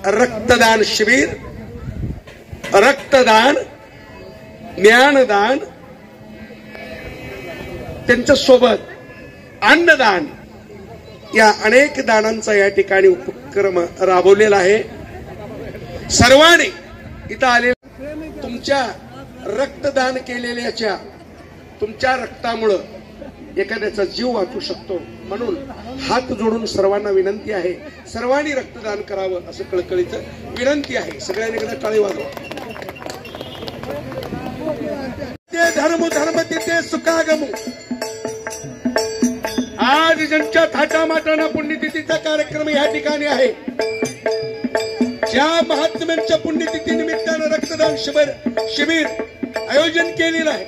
रक्तदान शिबिर, रक्तदान, ज्ञानदान, त्यांच्या सोबत अन्नदान या अनेक दानांचा या ठिकाणी उपक्रम राबवलेला आहे। सर्वांनी इथं आले तुमच्या रक्तदान केलेल्याच्या तुमच्या रक्तामुळे एखाद्याचा जीव वाचू शकतो, म्हणून हात जोडून सर्वांना विनंती आहे, सर्वांनी रक्तदान करावं असं कळकळीचं विनंती आहे। सगळ्यांनी एकदा टाळी वाजवा। ते धर्म धर्म तिथे सुखागमू। आज ज्यांच्या थाटामाटाना पुण्यतिथीचा कार्यक्रम या ठिकाणी आहे, ज्या महात्म्यांच्या पुण्यतिथी निमित्तानं रक्तदान शिबिर आयोजन केलेलं आहे,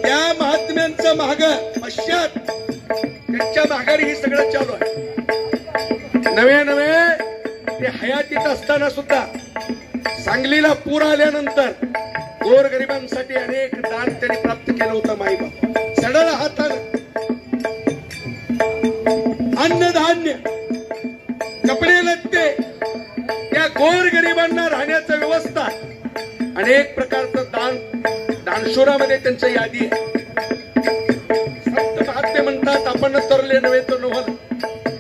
त्या महात्म्यांचं माग पश्चात त्यांच्या माघारी हे सगळं चालू आहे। नवे नवे ते हयातीत असताना सुद्धा सांगलीला पूर आल्यानंतर गोरगरिबांसाठी अनेक दान त्यांनी प्राप्त केलं होतं। माईबाप सडल हातानं अन्नधान्य, कपडे लत्ते, त्या गोरगरिबांना राहण्याची व्यवस्था, अनेक प्रकारचं दान दानशूरामध्ये त्यांची यादी आहे। संत महात्मे म्हणतात, आपण तरले नव्हे तर नवल,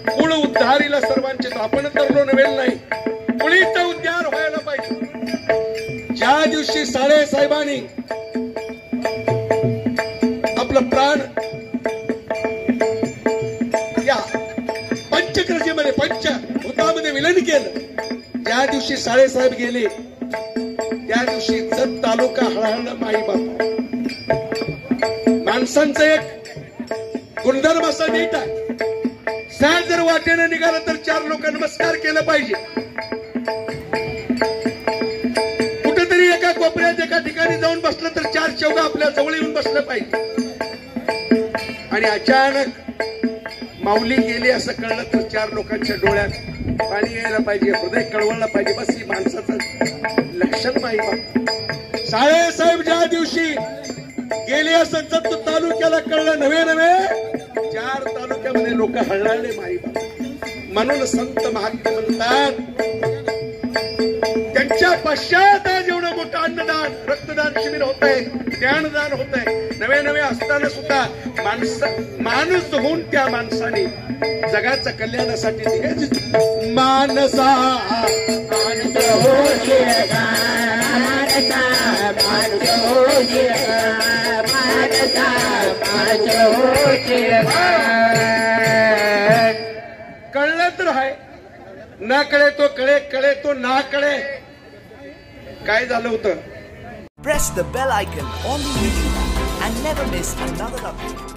कुळ उद्धारीला सर्वांचे, आपण तरलो नव्हे नाही, कुळीचा उद्धार व्हायला पाहिजे। ज्या दिवशी साळेसाहेबांनी आपलं प्राण या पंचक्रजेमध्ये पंचभूतामध्ये विलीन केलं, ज्या दिवशी साळेसाहेब गेले त्या दिवशी जत तालुका हळहळला माईबाप। माणसांचं एक गुणधर्म असा नीट आहे, सहज जर वाटेनं निघालं तर चार लोक नमस्कार केलं पाहिजे। कुठेतरी एका कोपऱ्यात एका ठिकाणी जाऊन बसलं तर चार चौघा आपल्या जवळ येऊन बसलं पाहिजे। आणि अचानक माऊली गेली असं कळलं तर चार लोकांच्या डोळ्यात पाणी यायला पाहिजे, हृदय कळवळलं पाहिजे। बस ही माणसाचं लक्षण माईबाप। साळेसाहेब ज्या दिवशी गेले असं जत तालुक्याला कळलं, नवे नवे चार तालुक्यामध्ये लोक हळहळले माईबाप। म्हणून संत महात्मे म्हणतात, त्यांच्या पश्चात आज एवढं मोठं अन्नदान रक्तदान शिबिर होत आहे, ज्ञानदान होत आहे। नवे नवे असताना सुद्धा माणूस होऊन त्या माणसाने जगाच्या कल्याणासाठी मानसा माणूस कळलं तर आहे, ना कळे तो कळे, कळे तो ना कळे। काय झालं होतं? Press the bell icon on the YouTube and never miss another update.